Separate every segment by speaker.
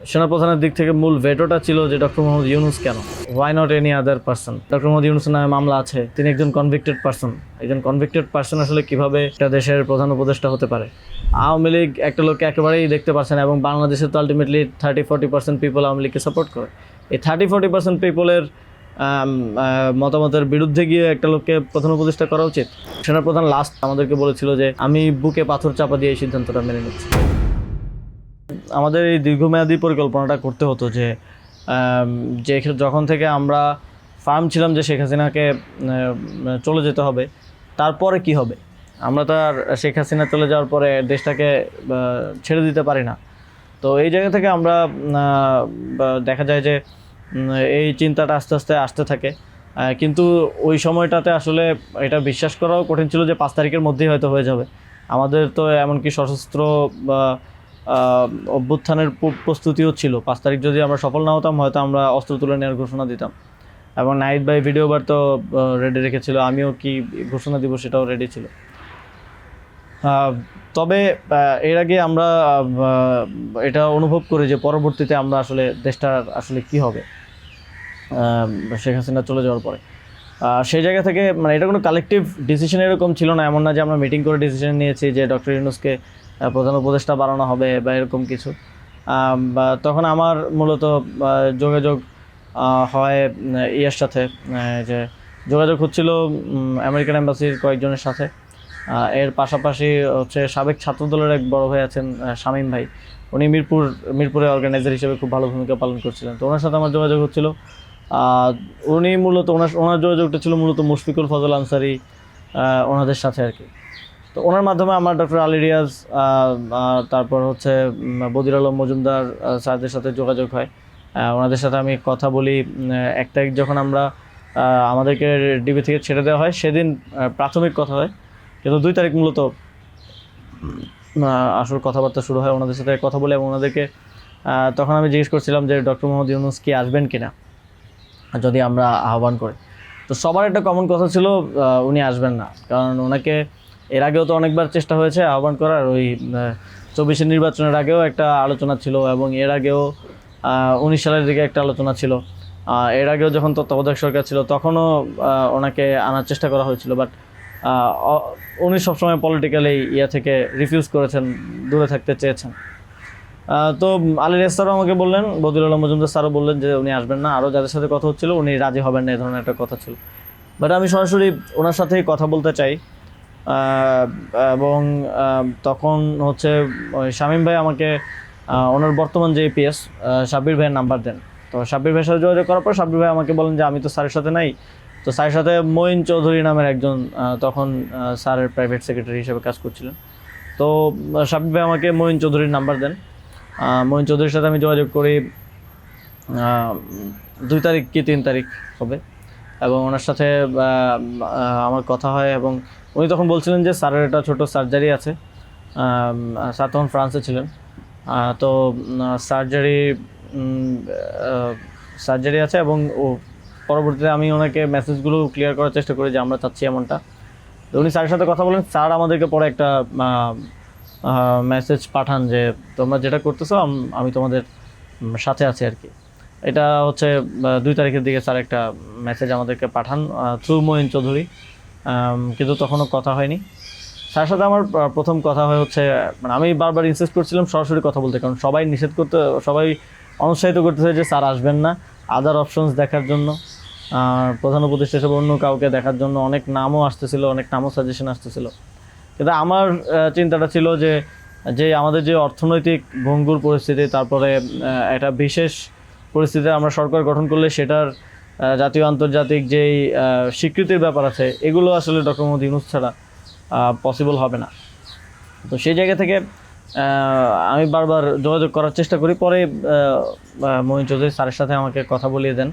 Speaker 1: সেনাপ্রধানের দিক থেকে মূল ভেটোটা ছিল যে ডক্টর মোহাম্মদ ইউনূস কেন, why not any other person. Doctor Mohammad ইউনূসের নামে মামলা আছে, তিনি একজন কনভিক্টেড পারসন। একজন কনভিক্টেড পারসন আসলে কিভাবে একটা দেশের প্রধান উপদেষ্টা হতে পারে? আওয়ামী লীগ একটা লোককে একেবারেই দেখতে পাচ্ছে না, এবং বাংলাদেশে তো আলটিমেটলি 30-40% পিপল আওয়ামী লীগকে সাপোর্ট করে। এই 30-40% পিপলের মতামতের বিরুদ্ধে গিয়ে একটা লোককে প্রধান উপদেষ্টা করা উচিত? সেনাপ্রধান লাস্ট আমাদেরকে বলেছিল যে আমি বুকে পাথর চাপা দিয়ে এই সিদ্ধান্তটা মেনে নিচ্ছি। আমাদের এই দীর্ঘমেয়াদী পরিকল্পনাটা করতে হতো যে যখন থেকে আমরা ফার্ম ছিলাম যে শেখ হাসিনাকে চলে যেতে হবে, তারপরে কি হবে? আমরা তো আর শেখ হাসিনা চলে যাওয়ার পরে দেশটাকে ছেড়ে দিতে পারি না। তো এই জায়গা থেকে আমরা দেখা যায় যে এই চিন্তাটা আস্তে আস্তে আসতে থাকে, কিন্তু ওই সময়টাতে আসলে এটা বিশ্বাস করাও কঠিন ছিল যে 5 তারিখের মধ্যেই হয়তো হয়ে যাবে। আমাদের তো এমনকি সশস্ত্র অভ্যুত্থানের প্রস্তুতিও ছিল। 5 তারিখ যদি আমরা সফল না হতাম, হয়তো আমরা অস্ত্র তুলে নেওয়ার ঘোষণা দিতাম, এবং নাহিদ ভাই ভিডিও বার তো রেডি রেখেছিল, আমিও কি ঘোষণা দিব সেটাও রেডি ছিল। তবে এর আগে আমরা এটা অনুভব করি যে পরবর্তীতে আমরা আসলে দেশটার আসলে কি হবে শেখ হাসিনা চলে যাওয়ার পরে। সেই জায়গা থেকে মানে এটা কোনো কালেকটিভ ডিসিশন এরকম ছিল না, এমন না যে আমরা মিটিং করে ডিসিশন নিয়েছি যে ডক্টর ইউনূসকে প্রধান উপদেষ্টা বানানো হবে বা এরকম কিছু। তখন আমার মূলত যোগাযোগ হয় ইয়ের সাথে, যে যোগাযোগ হচ্ছিল আমেরিকান এম্বাসির কয়েকজনের সাথে। এর পাশাপাশি হচ্ছে সাবেক ছাত্রদলের এক বড় ভাই আছেন শামীম ভাই, উনি মিরপুরে অর্গানাইজার হিসেবে খুব ভালো ভূমিকা পালন করছিলেন। তো ওনার সাথে আমার যোগাযোগ হচ্ছিল। উনি মূলত ওনার যোগাযোগটা ছিল মূলত মুশফিকুল ফজল আনসারি ওনাদের সাথে আর কি। তো ওনার মাধ্যমে আমার ডক্টর আলী রিয়াজ, তারপর হচ্ছে বদির আলম মজুমদার স্যারদের সাথে যোগাযোগ হয়। ওনাদের সাথে আমি কথা বলি। 1 তারিখ যখন আমরা আমাদেরকে ডিবি থেকে ছেড়ে দেওয়া হয়, সেদিন প্রাথমিক কথা হয়, কিন্তু 2 তারিখ মূলত আসল কথাবার্তা শুরু হয়। ওনাদের সাথে কথা বলে এবং ওনাদেরকে তখন আমি জিজ্ঞেস করছিলাম যে ডক্টর মোহাম্মদ ইউনূস কি আসবেন কিনা যদি আমরা আহ্বান করি। তো সবার একটা কমন কথা ছিল উনি আসবেন না, কারণ ওনাকে এর আগেও তো অনেকবার চেষ্টা হয়েছে আহ্বান করার। ওই 24-এর নির্বাচনের আগেও একটা আলোচনা ছিল, এবং এর আগেও 19 সালের দিকে একটা আলোচনা ছিল। এর আগেও যখন তত্ত্বাবধায়ক সরকার ছিল তখনও ওনাকে আনার চেষ্টা করা হয়েছিল, বাট উনি সবসময় পলিটিক্যালি থেকে রিফিউজ করেছেন, দূরে থাকতে চেয়েছেন। তো আলী রিয়াজ স্যারও আমাকে বললেন, বদিউল আলম মজুমদার স্যারও বললেন যে উনি আসবেন না। আরও যাদের সাথে কথা হচ্ছিল উনি রাজি হবেন না, এই ধরনের একটা কথা ছিল। বাট আমি সরাসরি ওনার সাথেই কথা বলতে চাই, এবং তখন হচ্ছে শামীম ভাই আমাকে ওনার বর্তমান যে এপিএস সাব্বির ভাইয়ের নাম্বার দেন। তো সাব্বির ভাইয়ের সাথে যোগাযোগ করার পর সাব্বির ভাই আমাকে বলেন যে আমি তো স্যারের সাথে নাই। তো স্যারের সাথে মঈন চৌধুরী নামের একজন তখন স্যারের প্রাইভেট সেক্রেটারি হিসেবে কাজ করছিলেন। তো সাব্বির ভাই আমাকে মঈন চৌধুরীর নাম্বার দেন। মঈন চৌধুরীর সাথে আমি যোগাযোগ করি 2 তারিখ কি 3 তারিখ হবে, এবং ওনার সাথে আমার কথা হয়। এবং উনি তখন বলছিলেন যে স্যারের একটা ছোটো সার্জারি আছে। স্যার তখন ফ্রান্সে ছিলেন। তো সার্জারি আছে, এবং পরবর্তীতে আমি ওনাকে মেসেজগুলো ক্লিয়ার করার চেষ্টা করি যে আমরা চাচ্ছি এমনটা। তো উনি স্যারের সাথে কথা বলেন। স্যার আমাদেরকে পরে একটা মেসেজ পাঠান যে তোমরা যেটা করতেছো আমি তোমাদের সাথে আছি আর কি। এটা হচ্ছে 2 তারিখের দিকে স্যার একটা মেসেজ আমাদেরকে পাঠান থ্রু মঈন চৌধুরী, কিন্তু তখনও কথা হয়নি। স্যারের সাথে আমার প্রথম কথা হচ্ছে, মানে আমি বারবার ইনসিস্ট করছিলাম সরাসরি কথা বলতে, কারণ সবাই অনুৎসাহিত করতেছে যে স্যার আসবেন না, আদার অপশনস দেখার জন্য, প্রধান উপদেষ্টা হিসেবে অন্য কাউকে দেখার জন্য অনেক নামও আসতেছিল, অনেক নামও সাজেশন আসতেছিল। কিন্তু আমার চিন্তাটা ছিল যে আমাদের যে অর্থনৈতিক ভঙ্গুর পরিস্থিতি, তারপরে একটা বিশেষ পরিস্থিতিতে আমরা সরকার গঠন করলে সেটার জাতীয় আন্তর্জাতিক যেই স্বীকৃতির ব্যাপার আছে, এগুলো আসলে ডক্টর মোহাম্মদ ইউনূস ছাড়া পসিবল হবে না। তো সেই জায়গা থেকে আমি বারবার যোগাযোগ করার চেষ্টা করি। পরে মঈন চৌধুরী স্যারের সাথে আমাকে কথা বলিয়ে দেন।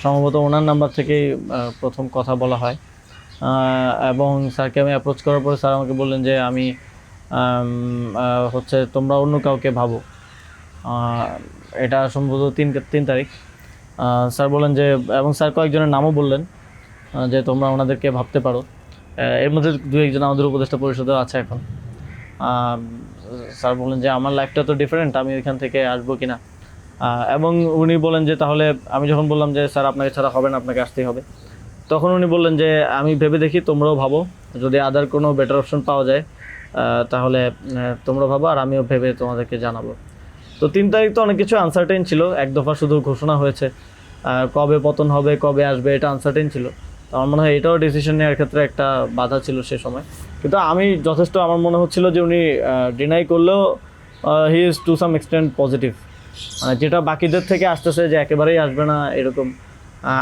Speaker 1: সম্ভবত ওনার নাম্বার থেকেই প্রথম কথা বলা হয়, এবং স্যারকে আমি অ্যাপ্রোচ করার পরে স্যার আমাকে বললেন যে আমি হচ্ছে তোমরা অন্য কাউকে ভাবো। এটা সম্ভবত 3 তারিখ। স্যার বললেন যে, এবং স্যার কয়েকজনের নামও বললেন যে তোমরা ওনাদেরকে ভাবতে পারো। এর মধ্যে 2-1 জন আমাদের উপদেষ্টা পরিষদেও আছে এখন। স্যার বলেন যে আমার লাইফটা তো ডিফারেন্ট, আমি ওইখান থেকে আসবো কিনা। এবং উনি বলেন যে তাহলে, আমি যখন বললাম যে স্যার আপনাকে ছাড়া হবে না, আপনাকে আসতেই হবে, তখন উনি বললেন যে আমি ভেবে দেখি, তোমরাও ভাবো, যদি আদার কোনো বেটার অপশন পাওয়া যায় তাহলে তোমরা ভাবো, আর আমিও ভেবে তোমাদেরকে জানাবো। তো 3 তারিখ তো অনেক কিছু আনসার্টেন ছিল, এক দফা শুধু ঘোষণা হয়েছে, কবে পতন হবে, কবে আসবে, এটা আনসার্টেন ছিল। তো আমার মনে হয় এটাও ডিসিশন নেওয়ার ক্ষেত্রে একটা বাধা ছিল সে সময়। কিন্তু আমি যথেষ্ট, আমার মনে হচ্ছিল যে উনি ডিনাই করলেও he is to some extent positive, যেটা বাকিদের থেকে আসতেছে যে একেবারেই আসবে না এরকম।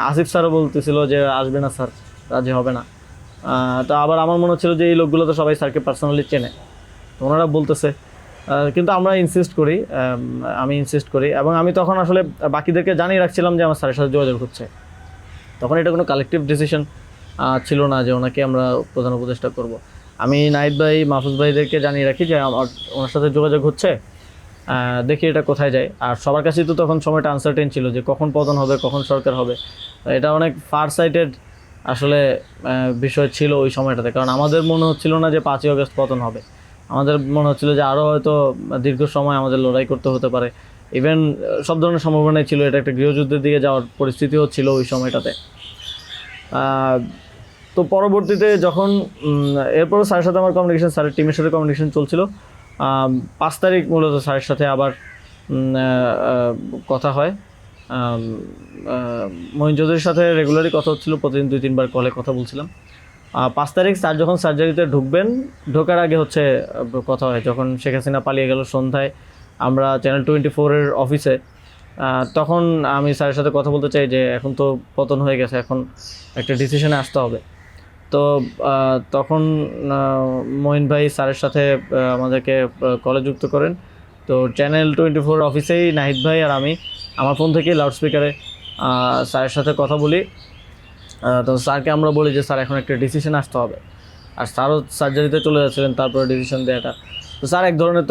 Speaker 1: আসিফ স্যারও বলতেছিল যে আসবে না স্যার, রাজি হবে না। তো আবার আমার মনে হচ্ছিল যে এই লোকগুলো তো সবাই স্যারকে পার্সোনালি চেনে, তো ওনারা বলতেছে, কিন্তু আমরা ইনসিস্ট করি, আমি ইনসিস্ট করি, এবং আমি তখন আসলে বাকিদেরকে জানিয়ে রাখছিলাম যে আমার স্যারের সাথে যোগাযোগ হচ্ছে। তখন এটা কোনো কালেকটিভ ডিসিশন ছিল না যে ওনাকে আমরা প্রধান উপদেষ্টা করব। আমি নাহিদ ভাই, মাহফুজ ভাইদেরকে জানিয়ে রাখি যে আমার ওনার সাথে যোগাযোগ হচ্ছে, দেখি এটা কোথায় যায়। আর সবার কাছেই তো তখন সময়টা আনসার্টেন ছিল যে কখন পতন হবে, কখন সরকার হবে। এটা অনেক ফার সাইটেড আসলে বিষয় ছিল ওই সময়টাতে, কারণ আমাদের মনে হচ্ছিল না যে 5ই আগস্ট পতন হবে, আমাদের মনে হচ্ছিল যে আরও হয়তো দীর্ঘ সময় আমাদের লড়াই করতে হতে পারে। ইভেন সব ধরনের সম্ভাবনাই ছিল, এটা একটা গৃহযুদ্ধের দিকে যাওয়ার পরিস্থিতিও ছিল ওই সময়টাতে। তো পরবর্তীতে যখন এরপরও স্যারের সাথে আমার কমিউনিকেশন, স্যারের টিমের সাথে কমিউনিকেশন চলছিল। 5 তারিখ মূলত স্যারের সাথে আবার কথা হয়। মঈন চৌধুরীর সাথে রেগুলারই কথা হচ্ছিল, প্রতিদিন 2-3 বার কলে কথা বলছিলাম। 5 তারিখ স্যার যখন সার্জারিতে ঢুকবেন, ঢোকার আগে হচ্ছে কথা হয়, যখন শেখ হাসিনা পালিয়ে গেল সন্ধ্যায়, আমরা চ্যানেল 24-এর অফিসে, তখন আমি স্যারের সাথে কথা বলতে চাই যে এখন তো পতন হয়ে গেছে, এখন একটা ডিসিশনে আসতে হবে। তো তখন মঈন ভাই স্যারের সাথে আমাদেরকে কলে যুক্ত করেন। তো চ্যানেল 24 অফিসেই নাহিদ ভাই আর আমি আমার ফোন থেকে লাউডস্পিকারে স্যারের সাথে কথা বলি। তো স্যারকে আমরা বলি যে স্যার এখন একটা ডিসিশন আসতে হবে, আর স্যারও সার্জারিতে চলে যাচ্ছিলেন তারপরে ডিসিশন দেওয়াটা। তো স্যার এক ধরনের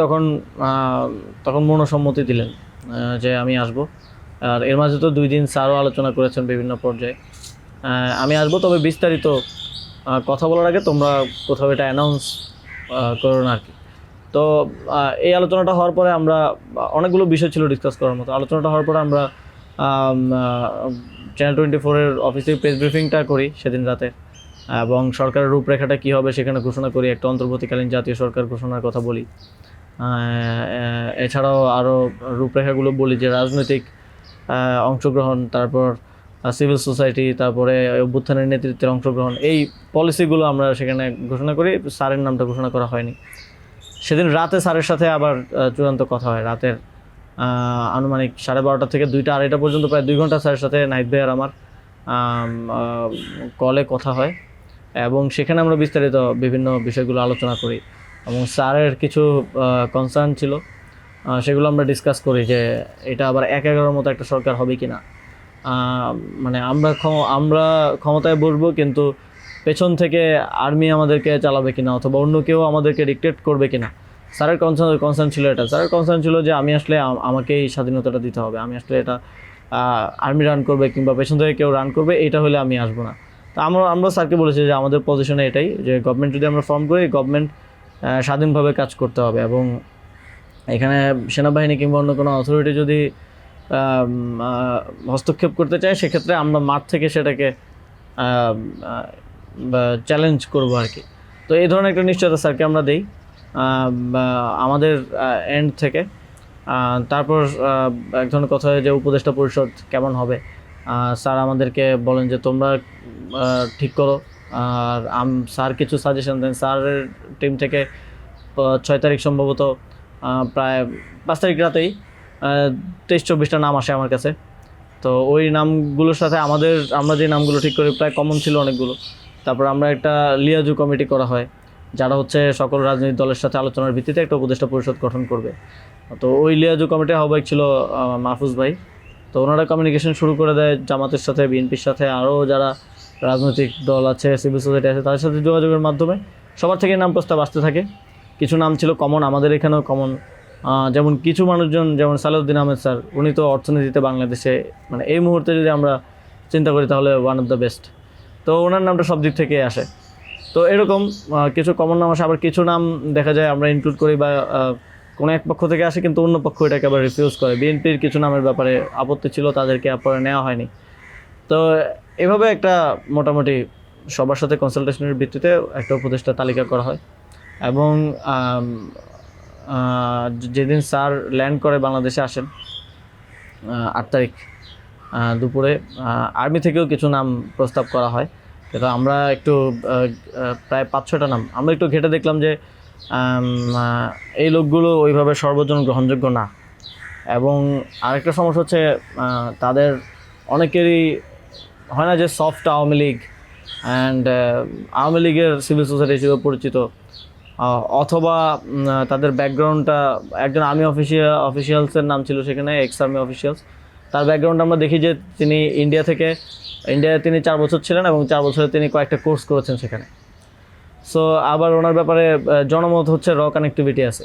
Speaker 1: তখন মনসম্মতি দিলেন যে আমি আসব। আর এর মাঝে তো 2 দিন স্যারও আলোচনা করেছেন বিভিন্ন পর্যায়ে, আমি আসবো, তবে বিস্তারিত কথা বলার আগে তোমরা কোথাও এটা অ্যানাউন্স করো না আর কি। তো এই আলোচনাটা হওয়ার পরে আমরা, অনেকগুলো বিষয় ছিল ডিসকাস করার মতো, আলোচনাটা হওয়ার পরে আমরা চ্যানেল 24-এর অফিসে প্রেস ব্রিফিংটা করি সেদিন রাতে, এবং সরকারের রূপরেখাটা কী হবে সেখানে ঘোষণা করি, একটা অন্তর্বর্তীকালীন জাতীয় সরকার ঘোষণার কথা বলি। এছাড়াও আরও রূপরেখাগুলো বলি যে রাজনৈতিক অংশগ্রহণ, তারপর সিভিল সোসাইটি, তারপরে অভ্যুত্থানের নেতৃত্বের অংশগ্রহণ, এই পলিসিগুলো আমরা সেখানে ঘোষণা করি। স্যারের নামটা ঘোষণা করা হয়নি। সেদিন রাতে স্যারের সাথে আবার চূড়ান্ত কথা হয়, রাতের আনুমানিক 12:30 থেকে 2টা-2:30 পর্যন্ত প্রায় 2 ঘন্টা স্যারের সাথে নাহিদ ভাই আর আমার কলে কথা হয়, এবং সেখানে আমরা বিস্তারিত বিভিন্ন বিষয়গুলো আলোচনা করি, এবং স্যারের কিছু কনসার্ন ছিল সেগুলো আমরা ডিসকাস করি যে এটা আবার 1-11 মতো একটা সরকার হবে কি না, মানে আমরা ক্ষমতায় বসবো কিন্তু পেছন থেকে আর্মি আমাদেরকে চালাবে কিনা, অথবা অন্য কেউ আমাদেরকে ডিক্টেট করবে কিনা। স্যারের কনসার্ন ছিল এটা। স্যারের কনসার্ন ছিল যে আমি আসলে আমাকেই স্বাধীনতাটা দিতে হবে, আমি আসলে এটা আর্মি রান করবে কিংবা পেছন থেকে কেউ রান করবে, এটা হলে আমি আসবো না। তো আমরা স্যারকে বলেছি যে আমাদের পজিশনে এটাই, যে গভর্নমেন্ট যদি আমরা ফর্ম করি, গভর্নমেন্ট স্বাধীনভাবে কাজ করতে হবে, এবং এখানে সেনাবাহিনী কিংবা অন্য কোনো অথরিটি যদি হস্তক্ষেপ করতে চায়, সেক্ষেত্রে আমরা মাঠ থেকে সেটাকে চ্যালেঞ্জ করবো আর কি। তো এই ধরনের একটা নিশ্চয়তা স্যারকে আমরা দিই আমাদের এন্ড থেকে। তারপর এক ধরনের কথা হয় যে উপদেষ্টা পরিষদ কেমন হবে, স্যার আমাদেরকে বলেন যে তোমরা ঠিক করো, আর স্যার কিছু সাজেশন দেন। স্যারের টিম থেকে 6 তারিখ সম্ভবত প্রায় 5 তারিখ রাতেই 23-24টা নাম আসে আমার কাছে। তো ওই নামগুলোর সাথে আমরা যে নামগুলো ঠিক করি প্রায় কমন ছিল অনেকগুলো। তারপর আমরা একটা লিয়াজু কমিটি করা হয়, যারা হচ্ছে সকল রাজনৈতিক দলের সাথে আলোচনার ভিত্তিতে একটা উপদেষ্টা পরিষদ গঠন করবে। তো ওই লিয়াজু কমিটির আহ্বায়ক ছিল মাহফুজ ভাই। তো ওনারা কমিউনিকেশন শুরু করে দেয় জামাতের সাথে, বিএনপির সাথে, আরও যারা রাজনৈতিক দল আছে, সিভিল সোসাইটি আছে, তাদের সাথে যোগাযোগের মাধ্যমে সবার থেকে নাম প্রস্তাব আসতে থাকে। কিছু নাম ছিল কমন, আমাদের এখানেও কমন, যেমন কিছু মানুষজন, যেমন সালাউদ্দিন আহমেদ স্যার, উনি তো অর্থনীতিতে বাংলাদেশে মানে এই মুহূর্তে যদি আমরা চিন্তা করি তাহলে ওয়ান অফ দ্য বেস্ট। তো ওনার নামটা সব দিক থেকে আসে। তো এরকম কিছু কমন নাম আসে, আবার কিছু নাম দেখা যায় আমরা ইনক্লুড করি বা কোনো এক পক্ষ থেকে আসে কিন্তু অন্য পক্ষ এটাকে আবার রিফিউজ করে। বিএনপির কিছু নামের ব্যাপারে আপত্তি ছিল, তাদেরকে পরে নেওয়া হয়নি। তো এভাবে একটা মোটামুটি সবার সাথে কনসালটেশনের ভিত্তিতে একটা উপদেষ্টা তালিকা করা হয় এবং যেদিন স্যার ল্যান্ড করে বাংলাদেশে আসেন 8 তারিখ দুপুরে আর্মি থেকেও কিছু নাম প্রস্তাব করা হয়। কিন্তু আমরা একটু প্রায় 5-6টা নাম আমরা একটু ঘেঁটে দেখলাম যে এই লোকগুলো ওইভাবে সর্বজন গ্রহণযোগ্য না। এবং আরেকটা সমস্যা হচ্ছে তাদের অনেকেরই হয় না যে সফট আওয়ামী লীগ অ্যান্ড আওয়ামী লীগের সিভিল সোসাইটি হিসেবে পরিচিত, অথবা তাদের ব্যাকগ্রাউন্ডটা একজন আর্মি অফিসিয়ালসের নাম ছিল সেখানে, এক্স আর্মি অফিসিয়ালস। তার ব্যাকগ্রাউন্ড আমরা দেখি যে তিনি ইন্ডিয়ায় তিনি 4 বছর ছিলেন এবং 4 বছরে তিনি কয়েকটা কোর্স করেছেন সেখানে। সো আবার ওনার ব্যাপারে জনমত হচ্ছে র কানেক্টিভিটি আছে।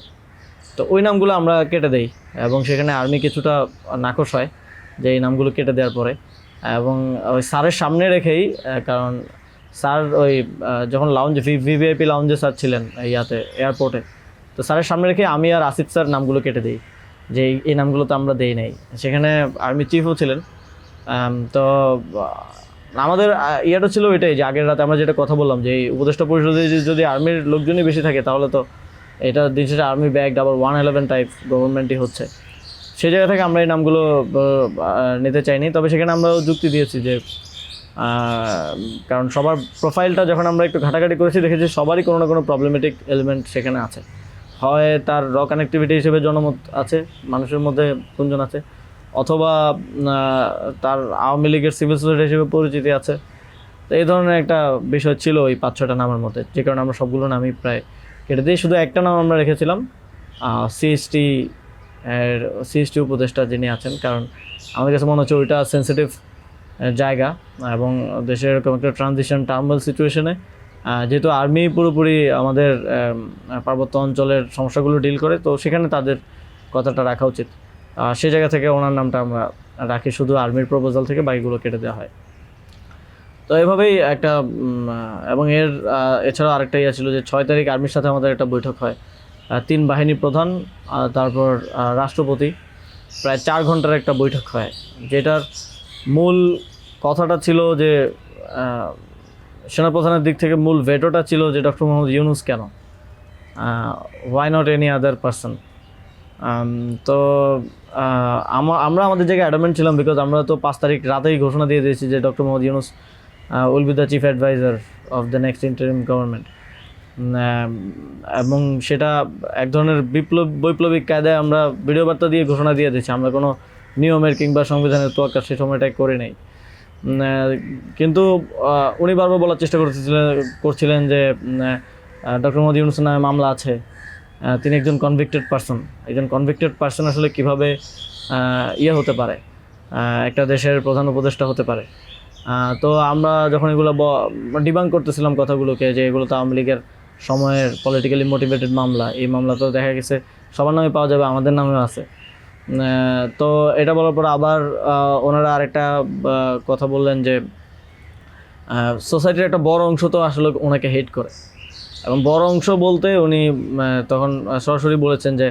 Speaker 1: তো ওই নামগুলো আমরা কেটে দেই এবং সেখানে আর্মি কিছুটা নাকশ হয় যে এই নামগুলো কেটে দেওয়ার পরে। এবং ওই স্যারের সামনে রেখেই, কারণ স্যার ওই যখন লাউঞ্জ ভিভিআইপি লাউঞ্জে স্যার ছিলেন এয়ারপোর্টে, তো স্যারের সামনে রেখে আমি আর আসিফ স্যার নামগুলো কেটে দিই যে এই নামগুলো তো আমরা দেই নাই। সেখানে আর্মি চিফও ছিলেন। তো আমাদের ইয়েটা ছিল এটাই যে আগের রাতে আমরা যেটা কথা বললাম যে এই উপদেষ্টা পরিষদে যদি আর্মির লোকজনই বেশি থাকে তাহলে তো এটা দিন শেষে আর্মি ব্যাগড আবার 111 টাইপ গভর্নমেন্টই হচ্ছে। সেই জায়গা থেকে আমরা এই নামগুলো নিতে চাইনি। তবে সেখানে আমরা যুক্তি দিয়েছি যে কারণ সবার প্রোফাইলটা যখন আমরা একটু ঘাটাঘাটি করেছি দেখেছি সবারই কোনো না কোনো প্রবলেমেটিক এলিমেন্ট সেখানে আছে। হয় তার র কানেক্টিভিটি হিসেবে জনমত আছে, মানুষের মধ্যে গুঞ্জন আছে, অথবা তার আওয়ামী লীগের সিভিল সোসাইটি হিসেবে পরিচিতি আছে। তো এই ধরনের একটা বিষয় ছিল ওই 5-6টা নামের মধ্যে, যে কারণে আমরা সবগুলো নামই প্রায় কেটে দিই। শুধু একটা নাম আমরা রেখেছিলাম সিএসটি উপদেষ্টা যিনি আছেন, কারণ আমাদের কাছে মনে হচ্ছে ওইটা সেন্সিটিভ জায়গা এবং দেশের এরকম একটা ট্রানজিশন টার্মাল সিচুয়েশনে যেহেতু আর্মি পুরোপুরি আমাদের পার্বত্য অঞ্চলের সমস্যাগুলো ডিল করে, তো সেখানে তাদের কথাটা রাখা উচিত। সেই জায়গা থেকে ওনার নামটা আমরা রাখি, শুধু আর্মির প্রপোজাল থেকে বাকিগুলো কেটে দেওয়া হয়। তো এভাবেই একটা এবং এছাড়াও আরেকটা ইয়ে ছিল যে 6 তারিখ আর্মির সাথে আমাদের একটা বৈঠক হয়, 3 বাহিনী প্রধান তারপর রাষ্ট্রপতি, প্রায় 4 ঘন্টার একটা বৈঠক হয়। যেটার মূল কথাটা ছিল যে সেনাপ্রধানের দিক থেকে মূল ভেটোটা ছিল যে ডক্টর মোহাম্মদ ইউনূস কেন, why not any other person. তো আমরা আমাদের জায়গায় অ্যাডামেন্ট ছিলাম, বিকজ আমরা তো 5 তারিখ রাতেই ঘোষণা দিয়ে দিয়েছি যে doctor Mohammad Yunus will be the chief adviser of the next interim government. এবং সেটা এক ধরনের বৈপ্লবিক কায়দায় আমরা ভিডিও বার্তা দিয়ে ঘোষণা দিয়ে দিয়েছি, আমরা কোনো নিয়মের কিংবা সংবিধানের তোয়াক্কা সে সময়টাই করে নেই। কিন্তু উনি বারবার বলার চেষ্টা করছিলেন যে ডক্টর মোহাম্মদ ইউনূসের নামে মামলা আছে, তিনি একজন কনভিক্টেড পার্সন আসলে কীভাবে হতে পারে, একটা দেশের প্রধান উপদেষ্টা হতে পারে। তো আমরা যখন এগুলো ডিবাঙ্ক করতেছিলাম কথাগুলোকে যে এগুলো তো আওয়ামী লীগের সময়ের পলিটিক্যালি মোটিভেটেড মামলা, এই মামলা তো দেখা গেছে সবার নামে পাওয়া যাবে, আমাদের নামেও আছে। তো এটা বলার পর আবার ওনারা আরেকটা কথা বললেন যে সোসাইটির একটা বড় অংশ তো আসলে ওনাকে হেট করে, এবং বড় অংশ বলতে উনি তখন সরাসরি বলেছেন যে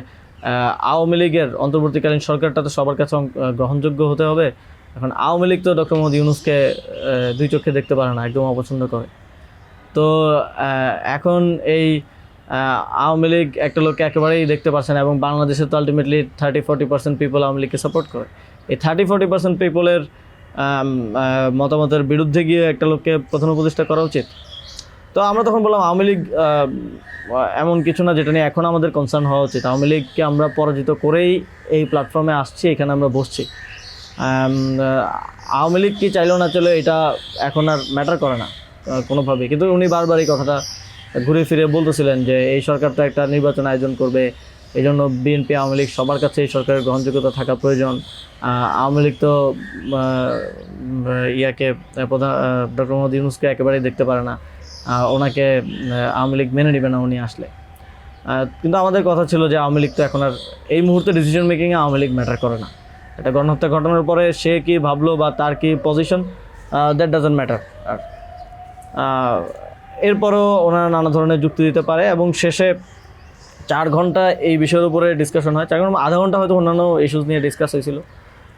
Speaker 1: আওয়ামী লীগের অন্তর্বর্তীকালীন সরকারটা তো সবার কাছে গ্রহণযোগ্য হতে হবে। এখন আওয়ামী লীগ তো ডক্টর মোহাম্মদ ইউনূসকে 2 চোখে দেখতে পারে না, একদম অপছন্দ করে। তো এখন এই আওয়ামী লীগ একটা লোককে একেবারেই দেখতে পারছে না, এবং বাংলাদেশে তো আলটিমেটলি 30-40% পিপল আওয়ামী লীগকে সাপোর্ট করে। এই 30-40% পিপলের মতামতের বিরুদ্ধে গিয়ে একটা লোককে প্রধান উপদেষ্টা করা উচিত। তো আমরা তখন বললাম আওয়ামী লীগ এমন কিছু না যেটা নিয়ে এখন আমাদের কনসার্ন হওয়া উচিত। আওয়ামী লীগকে আমরা পরাজিত করেই এই প্ল্যাটফর্মে আসছি, এখানে আমরা বসছি। আওয়ামী লীগ কি চাইলেও না চলে এটা এখন আর ম্যাটার করে না কোনোভাবেই। কিন্তু উনি বারবার এই কথাটা ঘুরে ফিরে বলতেছিলেন যে এই সরকার তো একটা নির্বাচন আয়োজন করবে, এই জন্য বিএনপি আওয়ামী লীগ সবার কাছে এই সরকারের গ্রহণযোগ্যতা থাকা প্রয়োজন। আওয়ামী লীগ তো ডক্টর মোহাম্মদ ইউনূসকে একেবারেই দেখতে পারে না, ওনাকে আওয়ামী লীগ মেনে নেবে না উনি আসলে। কিন্তু আমাদের কথা ছিল যে আওয়ামী লীগ তো এখন আর এই মুহূর্তে ডিসিশন মেকিংয়ে আওয়ামী লীগ ম্যাটার করে না। একটা গণহত্যা ঘটনার পরে সে কি ভাবলো বা তার কি পজিশন, দ্যাট ডাজন্ট ম্যাটার। আর এরপরও ওনারা নানা ধরনের যুক্তি দিতে পারে, এবং শেষে 4 ঘন্টা এই বিষয়ের উপরে ডিসকাশন হয়। 4 ঘন্টা, আধা ঘন্টা হয়তো অন্যান্য ইস্যুস নিয়ে ডিসকাস হয়েছিল,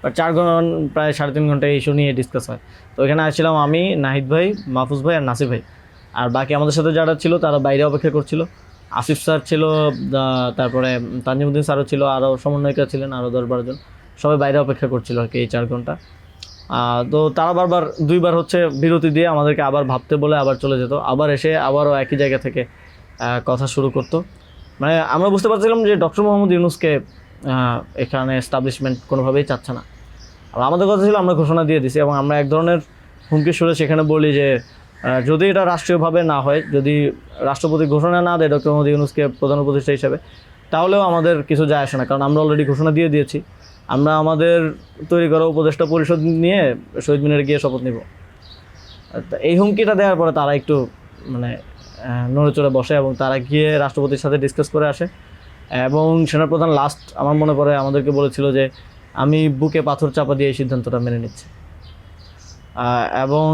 Speaker 1: বাট 4 ঘন্টা প্রায় 3.5 ঘন্টা এই ইস্যু নিয়ে ডিসকাস হয়। তো এখানে আসছিলাম আমি, নাহিদ ভাই, মাহফুজ ভাই আর নাসির ভাই। আর বাকি আমাদের সাথে যারা ছিল তারা বাইরে অপেক্ষা করছিল। আসিফ স্যার ছিল, তারপরে তানজিমুদ্দিন স্যারও ছিল, আরও সমন্বয়িকা ছিলেন আরও 10-12 জন, সবাই বাইরে অপেক্ষা করছিল আর কি এই 4 ঘন্টা। তো তারা বারবার 2বার হচ্ছে বিরতি দিয়ে আমাদেরকে আবার ভাবতে বলে আবার চলে যেত, আবার এসে আবারও একই জায়গা থেকে কথা শুরু করতো। মানে আমরা বুঝতে পারছিলাম যে ডক্টর মোহাম্মদ ইউনূসকে এখানে এস্টাবলিশমেন্ট কোনোভাবেই চাচ্ছে না। আর আমাদের কথা ছিল আমরা ঘোষণা দিয়ে দিছি, এবং আমরা এক ধরনের হুমকি সুরে সেখানে বলি যে যদি এটা রাষ্ট্রীয়ভাবে না হয়, যদি রাষ্ট্রপতি ঘোষণা না দেয় ডক্টর মোহাম্মদ ইউনূসকে প্রধান উপদেষ্টা হিসেবে, তাহলেও আমাদের কিছু যায় আসে না, কারণ আমরা অলরেডি ঘোষণা দিয়ে দিয়েছি। আমরা আমাদের তৈরি করা উপদেষ্টা পরিষদ নিয়ে শহীদ মিনারে গিয়ে শপথ নিব। এই হুমকিটা দেওয়ার পরে তারা একটু মানে নড়েচড়ে বসে, এবং তারা গিয়ে রাষ্ট্রপতির সাথে ডিসকাস করে আসে। এবং সেনাপ্রধান লাস্ট আমার মনে পড়ে আমাদেরকে বলেছিল যে আমি বুকে পাথর চাপা দিয়ে এই সিদ্ধান্তটা মেনে নিচ্ছি। এবং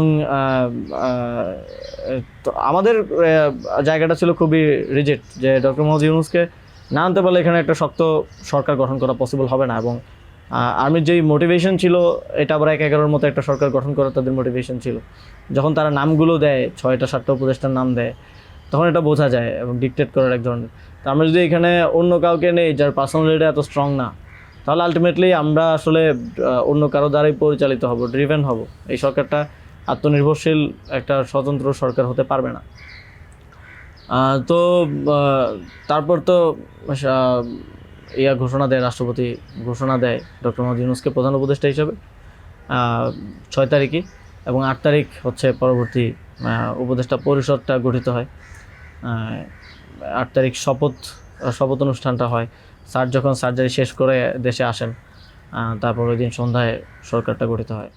Speaker 1: তো আমাদের জায়গাটা ছিল খুবই রিজিড, যে ডক্টর মোহাম্মদ ইউনূসকে না আনতে পারলে এখানে একটা শক্ত সরকার গঠন করা পসিবল হবে না। এবং আর্মির যেই মোটিভেশন ছিল, এটা আবার 1-11-র মতো একটা সরকার গঠন করার তাদের মোটিভেশন ছিল। যখন তারা নামগুলো দেয়, 6টা-7টা উপদেষ্টার নাম দেয়, তখন এটা বোঝা যায়, এবং ডিকটেট করার এক ধরনের। তো আমরা যদি এখানে অন্য কাউকে নেই যার পার্সোনালিটি এত স্ট্রং না, তাহলে আলটিমেটলি আমরা আসলে অন্য কারো দ্বারাই পরিচালিত হব, ড্রিভেন হব। এই সরকারটা আত্মনির্ভরশীল একটা স্বতন্ত্র সরকার হতে পারবে না। তো তারপর তো ঘোষণা দেয়, রাষ্ট্রপতি ঘোষণা দেয় ডক্টর মোহাম্মদ ইউনূসকে প্রধান উপদেষ্টা হিসেবে 6 তারিখই, এবং 8 তারিখ হচ্ছে পরবর্তী উপদেষ্টা পরিষদটা গঠিত হয়। 8 তারিখ শপথ অনুষ্ঠানটা হয়। স্যার যখন সার্জারি শেষ করে দেশে আসেন, তারপর ওই দিন সন্ধ্যায় সরকারটা গঠিত হয়।